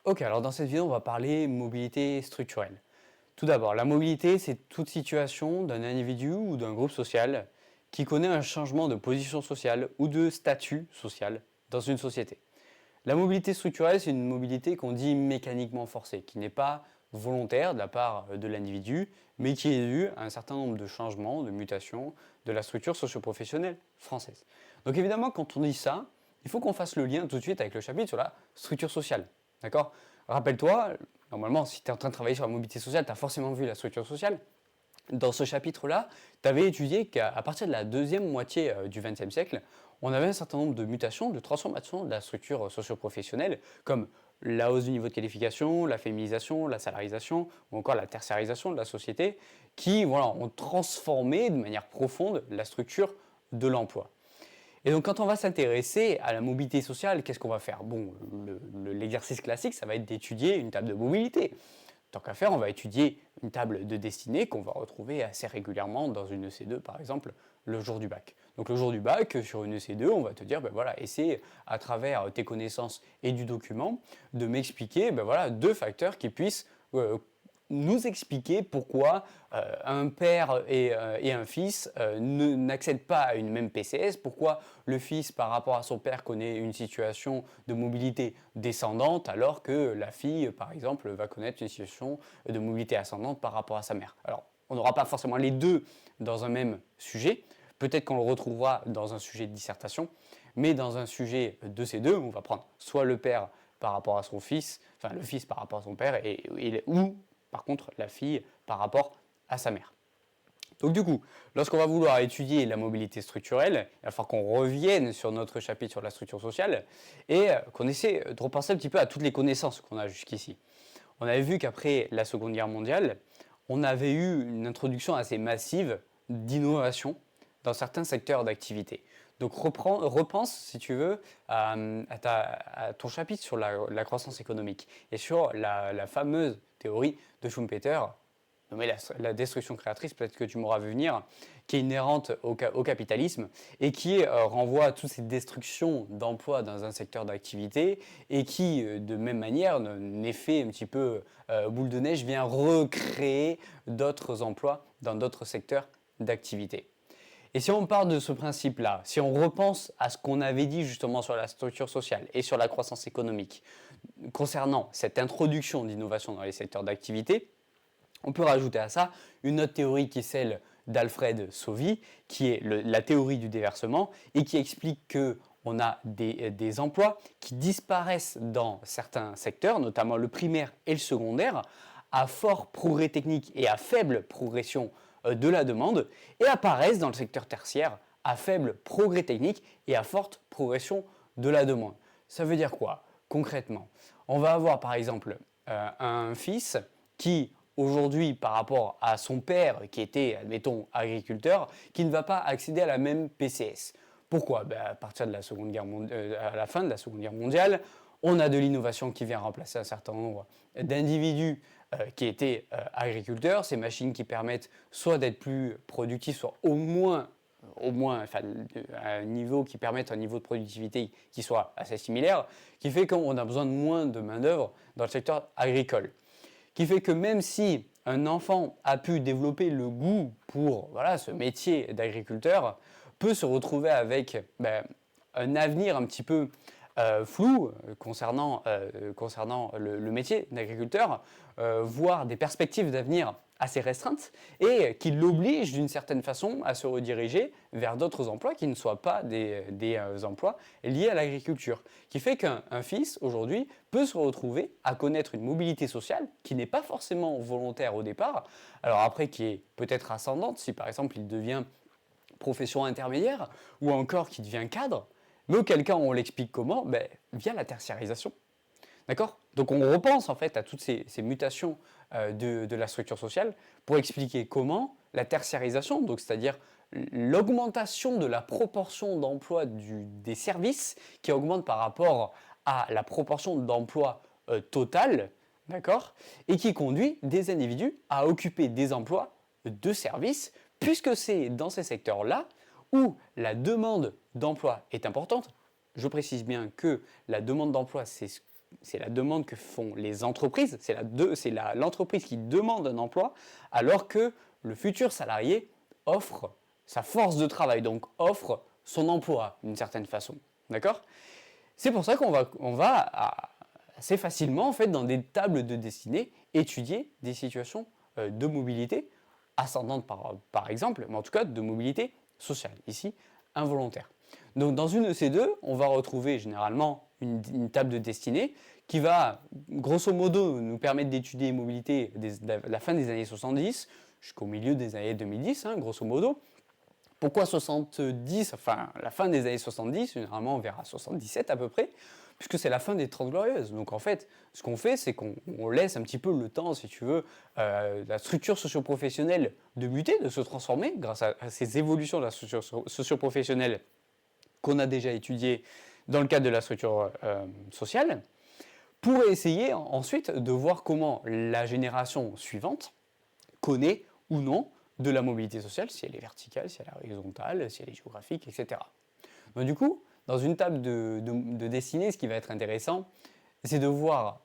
Ok, alors dans cette vidéo, on va parler mobilité structurelle. Tout d'abord, la mobilité, c'est toute situation d'un individu ou d'un groupe social qui connaît un changement de position sociale ou de statut social dans une société. La mobilité structurelle, c'est une mobilité qu'on dit mécaniquement forcée, qui n'est pas volontaire de la part de l'individu, mais qui est due à un certain nombre de changements, de mutations de la structure socio-professionnelle française. Donc évidemment, quand on dit ça, il faut qu'on fasse le lien tout de suite avec le chapitre sur la structure sociale. D'accord? Rappelle-toi, normalement, si tu es en train de travailler sur la mobilité sociale, tu as forcément vu la structure sociale. Dans ce chapitre-là, tu avais étudié qu'à partir de la deuxième moitié du XXe siècle, on avait un certain nombre de mutations, de transformations de la structure socio-professionnelle, comme la hausse du niveau de qualification, la féminisation, la salarisation, ou encore la tertiarisation de la société, qui ont transformé de manière profonde la structure de l'emploi. Et donc quand on va s'intéresser à la mobilité sociale, qu'est-ce qu'on va faire? Bon, l'exercice classique, ça va être d'étudier une table de mobilité. Tant qu'à faire, on va étudier une table de destinée qu'on va retrouver assez régulièrement dans une EC2, par exemple, le jour du bac. Donc le jour du bac, sur une EC2, on va te dire, ben voilà, essaie à travers tes connaissances et du document de m'expliquer ben voilà, deux facteurs qui puissent nous expliquer pourquoi un père et un fils n'accèdent pas à une même PCS, pourquoi le fils par rapport à son père connaît une situation de mobilité descendante alors que la fille par exemple va connaître une situation de mobilité ascendante par rapport à sa mère. Alors on n'aura pas forcément les deux dans un même sujet, peut-être qu'on le retrouvera dans un sujet de dissertation, mais dans un sujet de ces deux, on va prendre soit le père par rapport à son fils, enfin le fils par rapport à son père, ou par contre la fille par rapport à sa mère. Donc du coup, lorsqu'on va vouloir étudier la mobilité structurelle, il va falloir qu'on revienne sur notre chapitre sur la structure sociale et qu'on essaie de repenser un petit peu à toutes les connaissances qu'on a jusqu'ici. On avait vu qu'après la Seconde Guerre mondiale, on avait eu une introduction assez massive d'innovation dans certains secteurs d'activité. Donc repense, si tu veux, à ton chapitre sur la croissance économique et sur la fameuse théorie de Schumpeter, nommée la destruction créatrice, peut-être que tu m'auras vu venir, qui est inhérente au capitalisme et qui renvoie à toutes ces destructions d'emplois dans un secteur d'activité et qui, de même manière, un effet un petit peu boule de neige, vient recréer d'autres emplois dans d'autres secteurs d'activité. Et si on part de ce principe-là, si on repense à ce qu'on avait dit justement sur la structure sociale et sur la croissance économique, concernant cette introduction d'innovation dans les secteurs d'activité, on peut rajouter à ça une autre théorie qui est celle d'Alfred Sauvy, qui est la théorie du déversement et qui explique qu'on a des emplois qui disparaissent dans certains secteurs, notamment le primaire et le secondaire, à fort progrès technique et à faible progression de la demande, et apparaissent dans le secteur tertiaire à faible progrès technique et à forte progression de la demande. Ça veut dire quoi concrètement? On va avoir par exemple un fils qui aujourd'hui par rapport à son père qui était, admettons, agriculteur, qui ne va pas accéder à la même PCS. Pourquoi? À partir de la à la fin de la Seconde Guerre mondiale, on a de l'innovation qui vient remplacer un certain nombre d'individus qui étaient agriculteurs, ces machines qui permettent soit d'être plus productifs, soit au moins enfin, à un niveau qui permette un niveau de productivité qui soit assez similaire, qui fait qu'on a besoin de moins de main-d'œuvre dans le secteur agricole. Qui fait que même si un enfant a pu développer le goût pour ce métier d'agriculteur, peut se retrouver avec un avenir un petit peu flou concernant le métier d'agriculteur, voire des perspectives d'avenir assez restreintes et qui l'oblige d'une certaine façon à se rediriger vers d'autres emplois qui ne soient pas des emplois liés à l'agriculture. Qui fait qu'un fils aujourd'hui peut se retrouver à connaître une mobilité sociale qui n'est pas forcément volontaire au départ, alors après qui est peut-être ascendante si par exemple il devient profession intermédiaire ou encore qui devient cadre, mais auquel cas on l'explique comment? Via la tertiarisation. D'accord? Donc on repense en fait à toutes ces mutations de la structure sociale pour expliquer comment la tertiarisation, donc c'est-à-dire l'augmentation de la proportion d'emploi des services qui augmente par rapport à la proportion d'emploi total, d'accord? Et qui conduit des individus à occuper des emplois de services, puisque c'est dans ces secteurs-là où la demande d'emploi est importante. Je précise bien que la demande d'emploi, c'est la demande que font les entreprises, c'est l'entreprise qui demande un emploi, alors que le futur salarié offre sa force de travail, donc offre son emploi d'une certaine façon. D'accord? C'est pour ça qu'on va assez facilement, en fait, dans des tables de destinée, étudier des situations de mobilité ascendante par exemple, mais en tout cas de mobilité sociale, ici involontaire. Donc dans une de ces deux, on va retrouver généralement une table de destinée qui va grosso modo nous permettre d'étudier les mobilités de la fin des années 70 jusqu'au milieu des années 2010, hein, grosso modo. Pourquoi 70, enfin la fin des années 70, généralement on verra 77 à peu près, puisque c'est la fin des 30 Glorieuses. Donc en fait, ce qu'on fait, c'est qu'on laisse un petit peu le temps, si tu veux, la structure socio-professionnelle de muter, de se transformer, grâce à ces évolutions de la structure socio-professionnelle qu'on a déjà étudiées dans le cadre de la structure sociale, pour essayer ensuite de voir comment la génération suivante connaît ou non de la mobilité sociale, si elle est verticale, si elle est horizontale, si elle est géographique, etc. Donc du coup, dans une table de dessinée, ce qui va être intéressant, c'est de voir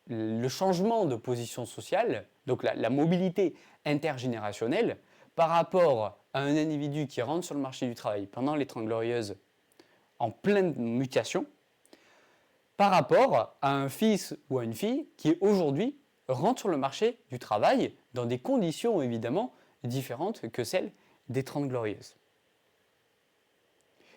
le changement de position sociale, donc la mobilité intergénérationnelle, par rapport à un individu qui rentre sur le marché du travail pendant les 30 Glorieuses en pleine mutation, par rapport à un fils ou à une fille qui aujourd'hui rentre sur le marché du travail dans des conditions évidemment différentes que celles des 30 Glorieuses.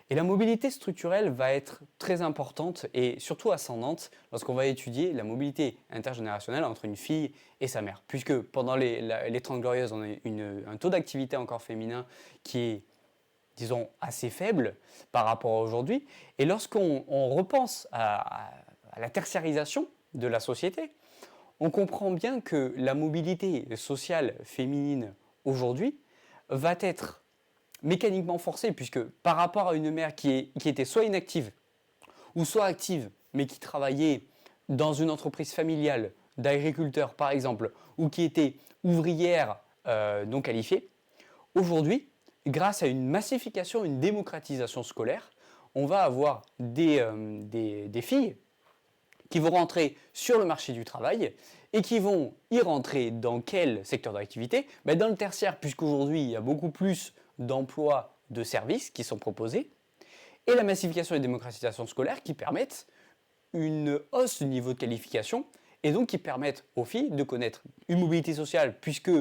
Et la mobilité structurelle va être très importante et surtout ascendante lorsqu'on va étudier la mobilité intergénérationnelle entre une fille et sa mère. Puisque pendant les 30 Glorieuses, on a un taux d'activité encore féminin qui est, disons, assez faible par rapport à aujourd'hui. Et lorsqu'on repense à la tertiarisation de la société, on comprend bien que la mobilité sociale féminine aujourd'hui va être mécaniquement forcée, puisque par rapport à une mère qui était soit inactive, ou soit active, mais qui travaillait dans une entreprise familiale d'agriculteurs par exemple, ou qui était ouvrière non qualifiée, aujourd'hui, grâce à une massification, une démocratisation scolaire, on va avoir des filles qui vont rentrer sur le marché du travail et qui vont y rentrer dans quel secteur d'activité? Dans le tertiaire, puisqu'aujourd'hui il y a beaucoup plus d'emplois de services qui sont proposés, et la massification et la démocratisation scolaire qui permettent une hausse du niveau de qualification et donc qui permettent aux filles de connaître une mobilité sociale puisque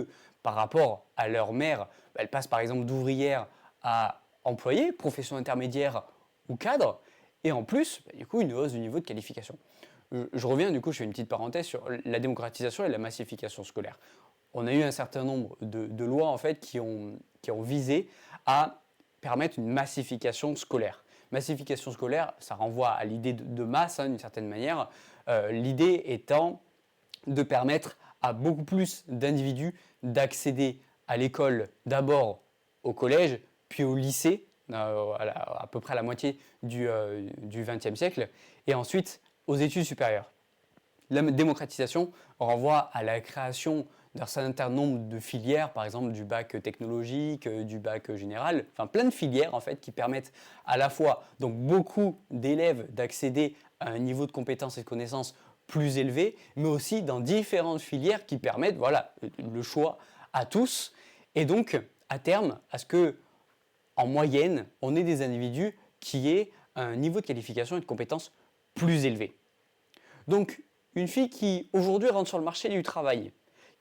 par rapport à leur mère, elles passent par exemple d'ouvrière à employée, profession intermédiaire ou cadre, et en plus, du coup, une hausse du niveau de qualification. Je reviens, du coup, je fais une petite parenthèse sur la démocratisation et la massification scolaire. On a eu un certain nombre de lois en fait qui ont visé à permettre une massification scolaire. Massification scolaire, ça renvoie à l'idée de masse d'une certaine manière, l'idée étant de permettre à beaucoup plus d'individus d'accéder à l'école, d'abord au collège, puis au lycée, à peu près à la moitié du XXe siècle, et ensuite aux études supérieures. La démocratisation renvoie à la création d'un certain nombre de filières, par exemple du bac technologique, du bac général, enfin plein de filières en fait qui permettent à la fois donc beaucoup d'élèves d'accéder à un niveau de compétences et de connaissances plus élevé, mais aussi dans différentes filières qui permettent voilà, le choix à tous et donc à terme à ce que en moyenne on ait des individus qui aient un niveau de qualification et de compétences plus élevé. Donc une fille qui aujourd'hui rentre sur le marché du travail,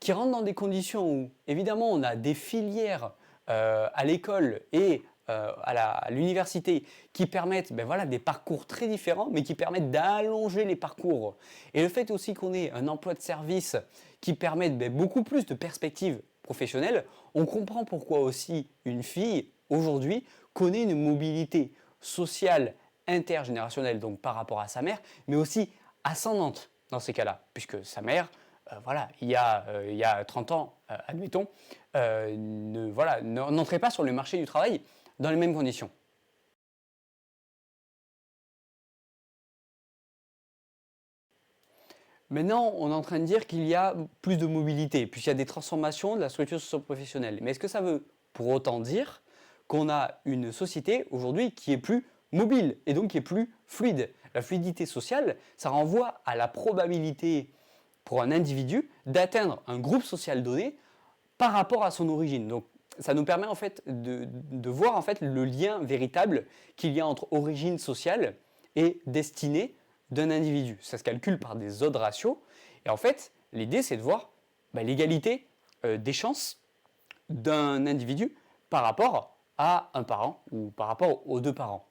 qui rentre dans des conditions où évidemment on a des filières à l'école et à l'université qui permettent voilà, des parcours très différents mais qui permettent d'allonger les parcours. Et le fait aussi qu'on ait un emploi de service qui permette beaucoup plus de perspectives professionnelles, on comprend pourquoi aussi une fille aujourd'hui connaît une mobilité sociale intergénérationnelle donc par rapport à sa mère mais aussi ascendante dans ces cas-là, puisque sa mère, voilà, il y a 30 ans, admettons, n'entrait pas sur le marché du travail dans les mêmes conditions. Maintenant, on est en train de dire qu'il y a plus de mobilité, puisqu'il y a des transformations de la structure socio-professionnelle. Mais est-ce que ça veut pour autant dire qu'on a une société aujourd'hui qui est plus mobile et donc qui est plus fluide? La fluidité sociale, ça renvoie à la probabilité pour un individu d'atteindre un groupe social donné par rapport à son origine. Donc, ça nous permet en fait de voir en fait le lien véritable qu'il y a entre origine sociale et destinée d'un individu. Ça se calcule par des odds ratios. Et en fait, l'idée, c'est de voir l'égalité des chances d'un individu par rapport à un parent ou par rapport aux deux parents.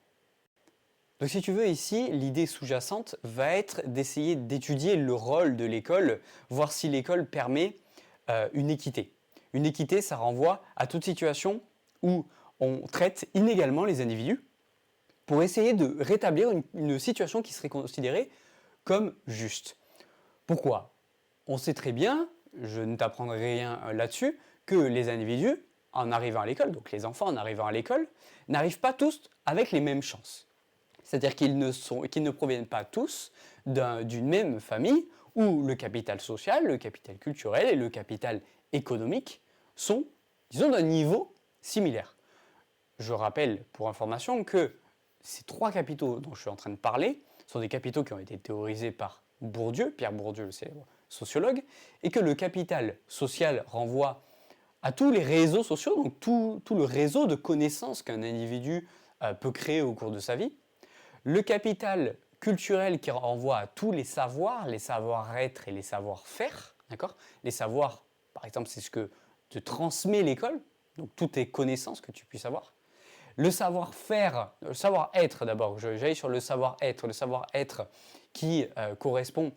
Donc si tu veux ici, l'idée sous-jacente va être d'essayer d'étudier le rôle de l'école, voir si l'école permet une équité. Une équité, ça renvoie à toute situation où on traite inégalement les individus pour essayer de rétablir une situation qui serait considérée comme juste. Pourquoi ? On sait très bien, je ne t'apprendrai rien là-dessus, que les individus, en arrivant à l'école, donc les enfants en arrivant à l'école, n'arrivent pas tous avec les mêmes chances. C'est-à-dire qu'ils ne proviennent pas tous d'une même famille où le capital social, le capital culturel et le capital économique sont, disons, d'un niveau similaire. Je rappelle pour information que ces trois capitaux dont je suis en train de parler sont des capitaux qui ont été théorisés par Bourdieu, Pierre Bourdieu, le célèbre sociologue, et que le capital social renvoie à tous les réseaux sociaux, donc tout le réseau de connaissances qu'un individu peut créer au cours de sa vie. Le capital culturel qui renvoie à tous les savoir-être et les savoir-faire. D'accord ? Les savoirs, par exemple, c'est ce que te transmet l'école, donc toutes tes connaissances que tu puisses avoir. Le savoir-faire, le savoir-être d'abord, j'aille sur le savoir-être qui correspond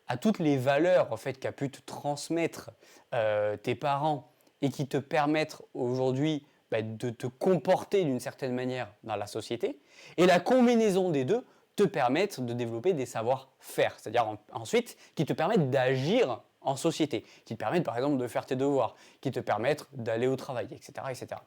à toutes les valeurs en fait, qu'a pu te transmettre tes parents et qui te permettent aujourd'hui de te comporter d'une certaine manière dans la société. Et la combinaison des deux te permettent de développer des savoir-faire, c'est-à-dire ensuite qui te permettent d'agir en société, qui te permettent par exemple de faire tes devoirs, qui te permettent d'aller au travail, etc. etc.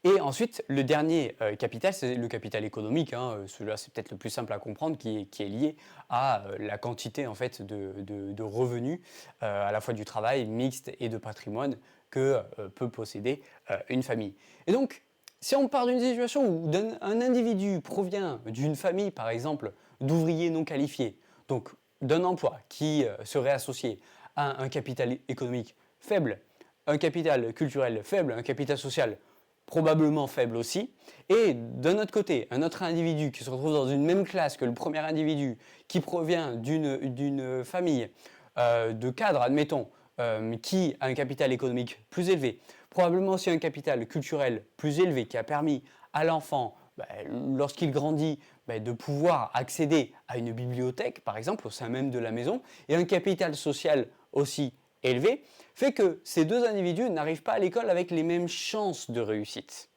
Et ensuite, le dernier capital, c'est le capital économique. Celui-là, c'est peut-être le plus simple à comprendre, qui est lié à la quantité en fait, de revenus, à la fois du travail mixte et de patrimoine que peut posséder une famille. Et donc, si on part d'une situation où un individu provient d'une famille, par exemple, d'ouvriers non qualifiés, donc d'un emploi qui serait associé à un capital économique faible, un capital culturel faible, un capital social probablement faible aussi, et d'un autre côté, un autre individu qui se retrouve dans une même classe que le premier individu, qui provient d'une famille de cadres, admettons, qui a un capital économique plus élevé, probablement aussi un capital culturel plus élevé qui a permis à l'enfant, lorsqu'il grandit, de pouvoir accéder à une bibliothèque, par exemple, au sein même de la maison, et un capital social aussi élevé, fait que ces deux individus n'arrivent pas à l'école avec les mêmes chances de réussite.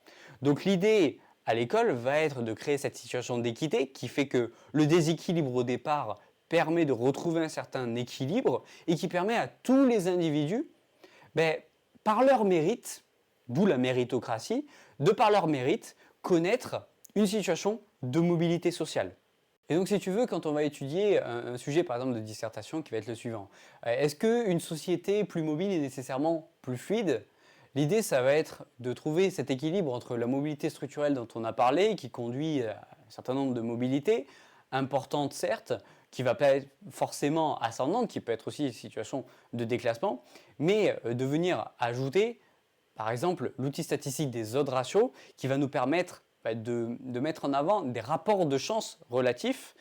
Donc l'idée à l'école va être de créer cette situation d'équité qui fait que le déséquilibre au départ permet de retrouver un certain équilibre et qui permet à tous les individus, par leur mérite, d'où la méritocratie, de par leur mérite, connaître une situation de mobilité sociale. Et donc si tu veux, quand on va étudier un sujet par exemple de dissertation qui va être le suivant, est-ce qu'une société plus mobile est nécessairement plus fluide ? L'idée, ça va être de trouver cet équilibre entre la mobilité structurelle dont on a parlé, qui conduit à un certain nombre de mobilités, importantes certes, qui ne va pas être forcément ascendante, qui peut être aussi une situation de déclassement, mais de venir ajouter, par exemple, l'outil statistique des odds ratios, qui va nous permettre de mettre en avant des rapports de chance relatifs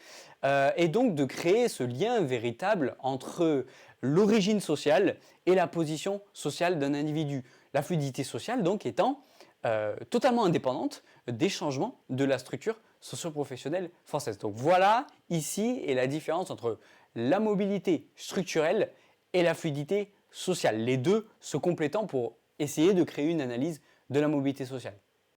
et donc de créer ce lien véritable entre l'origine sociale et la position sociale d'un individu. La fluidité sociale donc étant totalement indépendante des changements de la structure socio-professionnelle française. Donc voilà ici est la différence entre la mobilité structurelle et la fluidité sociale, les deux se complétant pour essayer de créer une analyse de la mobilité sociale.